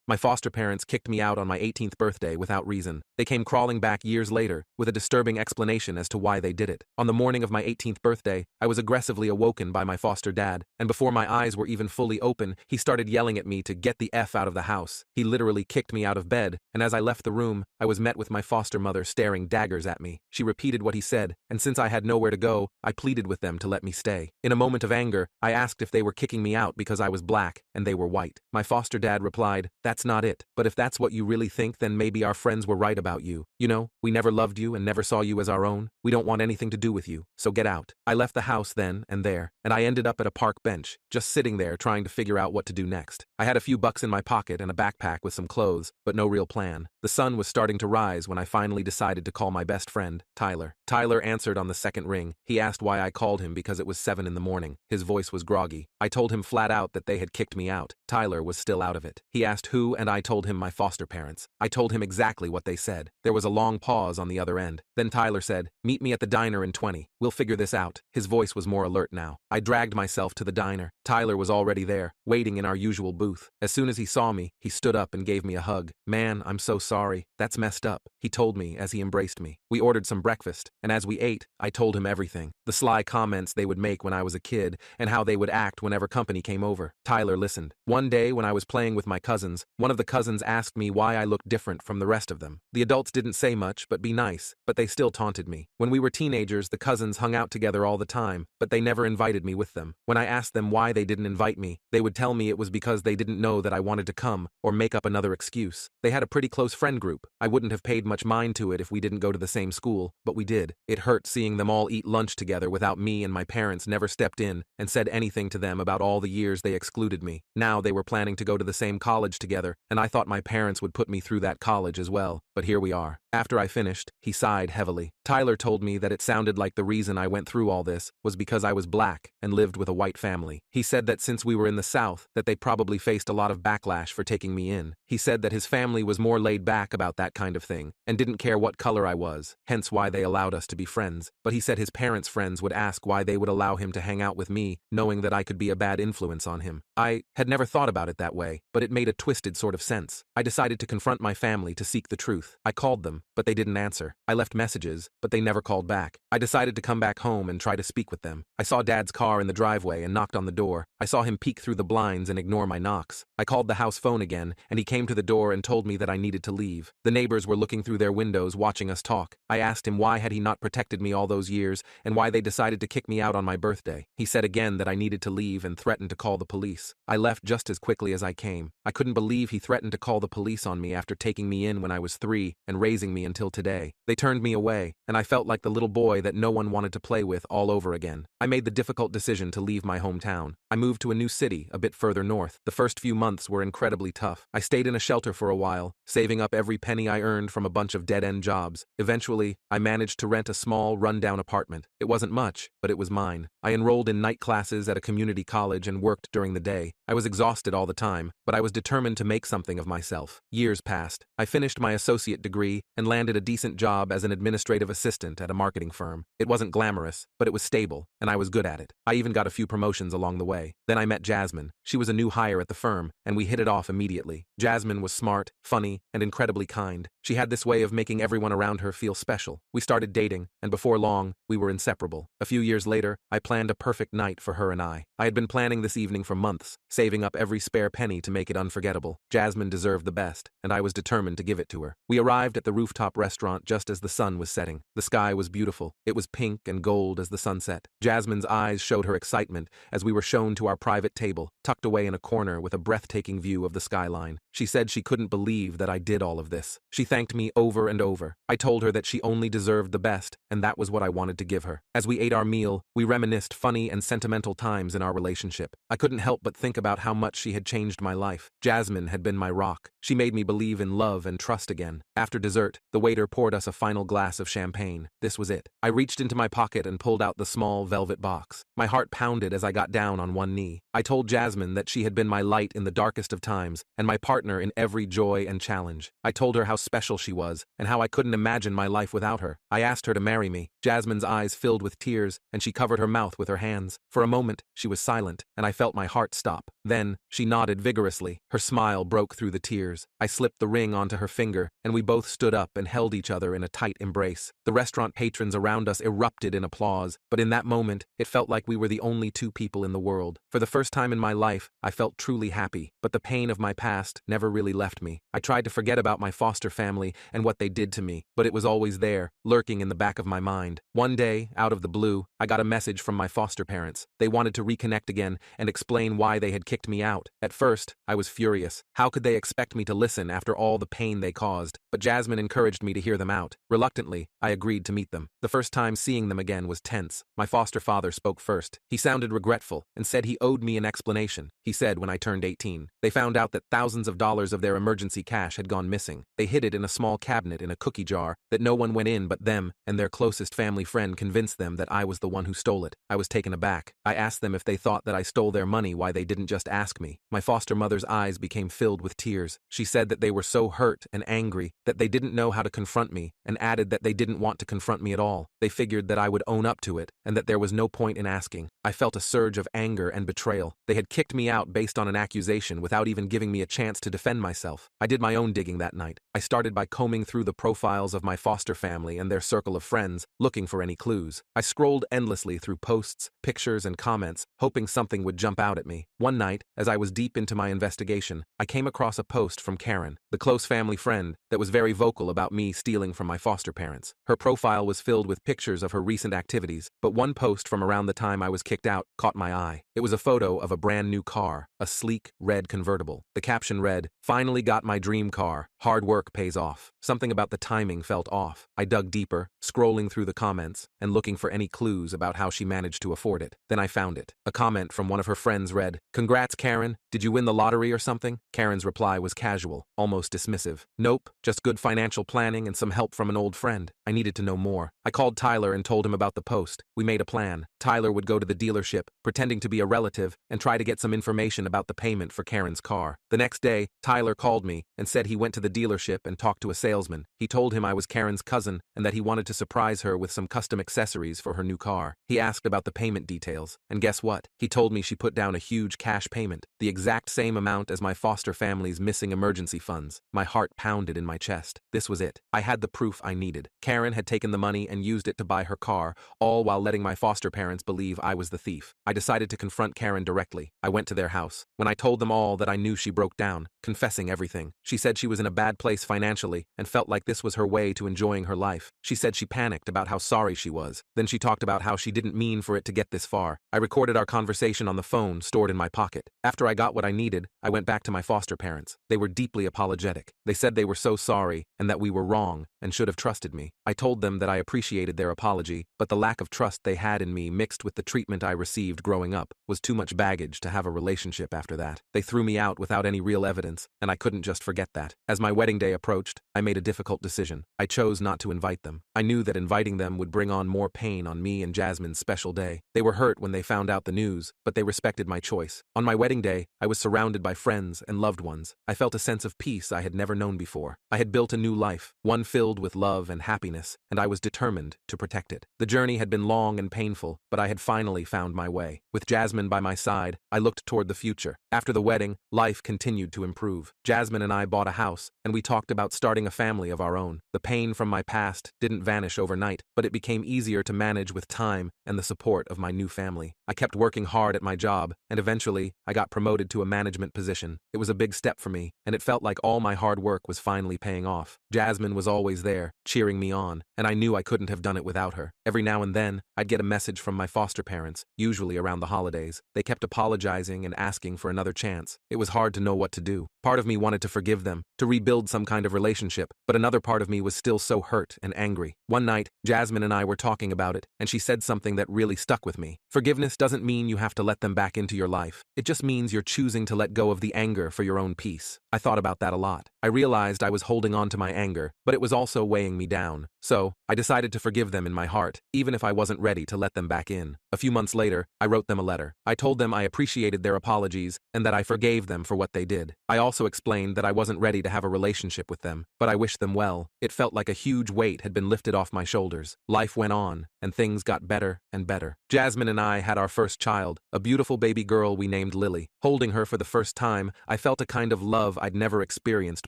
My foster parents kicked me out on my 18th birthday without reason. They came crawling back years later with a disturbing explanation as to why they did it. On the morning of my 18th birthday, I was aggressively awoken by my foster dad, and before my eyes were even fully open, he started yelling at me to get the F out of the house. He literally kicked me out of bed, and as I left the room, I was met with my foster mother staring daggers at me. She repeated what he said, and since I had nowhere to go, I pleaded with them to let me stay. In a moment of anger, I asked if they were kicking me out because I was black and they were white. My foster dad replied, "That's not it. But if that's what you really think, then maybe our friends were right about you. You know, we never loved you and never saw you as our own. We don't want anything to do with you, so get out." I left the house then and there, and I ended up at a park bench, just sitting there trying to figure out what to do next. I had a few bucks in my pocket and a backpack with some clothes, but no real plan. The sun was starting to rise when I finally decided to call my best friend, Tyler. Tyler answered on the second ring. He asked why I called him because it was 7 in the morning. His voice was groggy. I told him flat out that they had kicked me out. Tyler was still out of it. He asked who, and I told him my foster parents. I told him exactly what they said. There was a long pause on the other end. Then Tyler said, "Meet me at the diner in 20. We'll figure this out." His voice was more alert now. I dragged myself to the diner. Tyler was already there, waiting in our usual booth. As soon as he saw me, he stood up and gave me a hug. "Man, I'm so sorry. That's messed up," he told me as he embraced me. We ordered some breakfast, and as we ate, I told him everything. The sly comments they would make when I was a kid, and how they would act whenever company came over. Tyler listened. One day when I was playing with my cousins, one of the cousins asked me why I looked different from the rest of them. The adults didn't say much but be nice, but they still taunted me. When we were teenagers, the cousins hung out together all the time, but they never invited me with them. When I asked them why they didn't invite me, they would tell me it was because they didn't know that I wanted to come, or make up another excuse. They had a pretty close friend group. I wouldn't have paid much mind to it if we didn't go to the same school, but we did. It hurt seeing them all eat lunch together without me, and my parents never stepped in and said anything to them about all the years they excluded me. Now they were planning to go to the same college together, and I thought my parents would put me through that college as well, but here we are. After I finished, he sighed heavily. Tyler told me that it sounded like the reason I went through all this was because I was black and lived with a white family. He said that since we were in the South, that they probably faced a lot of backlash for taking me in. He said that his family was more laid back about that kind of thing, and didn't care what color I was, hence why they allowed us to be friends. But he said his parents' friends would ask why they would allow him to hang out with me, knowing that I could be a bad influence on him. I had never thought about it that way, but it made a twisted sort of sense. I decided to confront my family to seek the truth. I called them, but they didn't answer. I left messages, but they never called back. I decided to come back home and try to speak with them. I saw Dad's car in the driveway and knocked on the door. I saw him peek through the blinds and ignore my knocks. I called the house phone again, and he came to the door and told me that I needed to leave. The neighbors were looking through their windows watching us talk. I asked him why had he not protected me all those years, and why they decided to kick me out on my birthday. He said again that I needed to leave and threatened to call the police. I left just as quickly as I came. I couldn't believe he threatened to call the police on me after taking me in when I was 3 and raising me until today. They turned me away, and I felt like the little boy that no one wanted to play with all over again. I made the difficult decision to leave my hometown. I moved to a new city a bit further north. The first few months were incredibly tough. I stayed in a shelter for a while, saving up every penny I earned from a bunch of dead-end jobs. Eventually, I managed to rent a small, run-down apartment. It wasn't much, but it was mine. I enrolled in night classes at a community college and worked during the day. I was exhausted all the time, but I was determined to make something of myself. Years passed. I finished my associate degree and landed a decent job as an administrative assistant at a marketing firm. It wasn't glamorous, but it was stable, and I was good at it. I even got a few promotions along the way. Then I met Jasmine. She was a new hire at the firm, and we hit it off immediately. Jasmine was smart, funny, and incredibly kind. She had this way of making everyone around her feel special. We started dating, and before long, we were inseparable. A few years later, I planned a perfect night for her and I. I had been planning this evening for months, saving up every spare penny to make it unforgettable. Jasmine deserved the best, and I was determined to give it to her. We arrived at the rooftop restaurant just as the sun was setting. The sky was beautiful. It was pink and gold as the sunset. Jasmine's eyes showed her excitement as we were shown to our private table, tucked away in a corner with a breathtaking view of the skyline. She said she couldn't believe that I did all of this. She thanked me over and over. I told her that she only deserved the best, and that was what I wanted to give her. As we ate our meal, we reminisced funny and sentimental times in our relationship. I couldn't help but think about how much she had changed my life. Jasmine had been my rock. She made me believe in love and trust again. After dessert, the waiter poured us a final glass of champagne. This was it. I reached into my pocket and pulled out the small velvet box. My heart pounded as I got down on one knee. I told Jasmine that she had been my light in the darkest of times and my partner in every joy and challenge. I told her how special she was and how I couldn't imagine my life without her. I asked her to marry me. Jasmine's eyes filled with tears and she covered her mouth with her hands. For a moment, she was silent and I felt my heart stop. Then, she nodded vigorously. Her smile broke through the tears. I slipped the ring onto her finger and we both stood up and held each other in a tight embrace. The restaurant patrons around us erupted in applause, but in that moment, it felt like we were the only two people in the world. For the first time in my life, I felt truly happy, but the pain of my past never really left me. I tried to forget about my foster family and what they did to me, but it was always there, lurking in the back of my mind. One day, out of the blue, I got a message from my foster parents. They wanted to reconnect again and explain why they had kicked me out. At first, I was furious. How could they expect me to listen after all the pain they caused? But Jasmine encouraged me to hear them out. Reluctantly, I agreed to meet them. The first time seeing them again was tense. My foster father spoke first. He sounded regretful and said he owed me an explanation. He said when I turned 18, they found out that thousands of dollars of their emergency cash had gone missing. They hid it in a small cabinet in a cookie jar that no one went in but them, and their closest family friend convinced them that I was the one who stole it. I was taken aback. I asked them if they thought that I stole their money, why they didn't just ask me. My foster mother's eyes became filled with tears. She said that they were so hurt and angry that they didn't know how to confront me, and added that they didn't want to confront me at all. They figured that I would own up to it, and that there was no point in asking. I felt a surge of anger and betrayal. They had kicked me out based on an accusation without even giving me a chance to defend myself. I did my own digging that night. I started by combing through the profiles of my foster family and their circle of friends, looking for any clues. I scrolled endlessly through posts, pictures, and comments, hoping something would jump out at me. One night, as I was deep into my investigation, I came across a post from Karen, the close family friend that was very vocal about me stealing from my foster parents. Her profile was filled with pictures of her recent activities, but one post from around the time I was kicked out caught my eye. It was a photo of a brand new car, a sleek, red convertible. The caption read, "Finally got my dream car. Hard work pays off." Something about the timing felt off. I dug deeper, scrolling through the comments and looking for any clues about how she managed to afford it. Then I found it. A comment from one of her friends read, "Congrats, Karen. Did you win the lottery or something?" Karen's reply was casual, almost dismissive. "Nope, just good financial planning and some help from an old friend." I needed to know more. I called Tyler and told him about the post. We made a plan. Tyler would go to the dealership, pretending to be a relative, and try to get some information about the payment for Karen's car. The next day, Tyler called me and said he went to the dealership and talked to a salesman. He told him I was Karen's cousin and that he wanted to surprise her with some custom accessories for her new car. He asked about the payment details, and guess what? He told me she put down a huge cash payment, the exact same amount as my foster family's missing emergency funds. My heart pounded in my chest. This was it. I had the proof I needed. Karen had taken the money and used it to buy her car, all while letting my foster parents believe I was the thief. I decided to confront Karen directly. I went to their house. When I told them all that I knew, she broke down, confessing everything. She said she was in a bad place financially and felt like this was her way to enjoying her life. She said she panicked about how sorry she was. Then she talked about how she didn't mean for it to get this far. I recorded our conversation on the phone stored in my pocket. After I got what I needed, I went back to my foster parents. They were deeply apologetic. They said they were so sorry and that we were wrong and should have trusted me. I told them that I appreciated their apology, but the lack of trust they had in me mixed with the treatment I received growing up was too much baggage to have a relationship after that. They threw me out without any real evidence, and I couldn't just forget that. As my wedding day approached, I made a difficult decision. I chose not to invite them. I knew that inviting them would bring on more pain on me and Jasmine's special day. They were hurt when they found out the news, but they respected my choice. On my wedding day, I was surrounded by friends and loved ones. I felt a sense of peace I had never known before. I had built a new life, one filled with love and happiness, and I was determined to protect it. The journey had been long and painful, but I had finally found my way. With Jasmine by my side, I looked toward the future. After the wedding, life continued to improve. Jasmine and I bought a house, and we talked about starting a family of our own. The pain from my past didn't vanish overnight, but it became easier to manage with time and the support of my new family. I kept working hard at my job, and eventually, I got promoted to a management position. It was a big step for me, and it felt like all my hard work was finally paying off. Jasmine was always there, cheering me on, and I knew I couldn't have done it without her. Every now and then, I'd get a message from my foster parents, usually around the holidays. They kept apologizing and asking for another chance. It was hard to know what to do. Part of me wanted to forgive them, to rebuild some kind of relationship, but another part of me was still so hurt and angry. One night, Jasmine and I were talking about it, and she said something that really stuck with me. Forgiveness doesn't mean you have to let them back into your life. It just means you're choosing to let go of the anger for your own peace. I thought about that a lot. I realized I was holding on to my anger, but it was also weighing me down. So, I decided to forgive them in my heart, even if I wasn't ready to let them back in. A few months later, I wrote them a letter. I told them I appreciated their apologies and that I forgave them for what they did. I also explained that I wasn't ready to have a relationship with them, but I wished them well. It felt like a huge weight had been lifted off my shoulders. Life went on, and things got better and better. Jasmine and I had our first child, a beautiful baby girl we named Lily. Holding her for the first time, I felt a kind of love I'd never experienced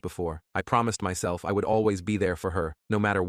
before. I promised myself I would always be there for her, no matter what.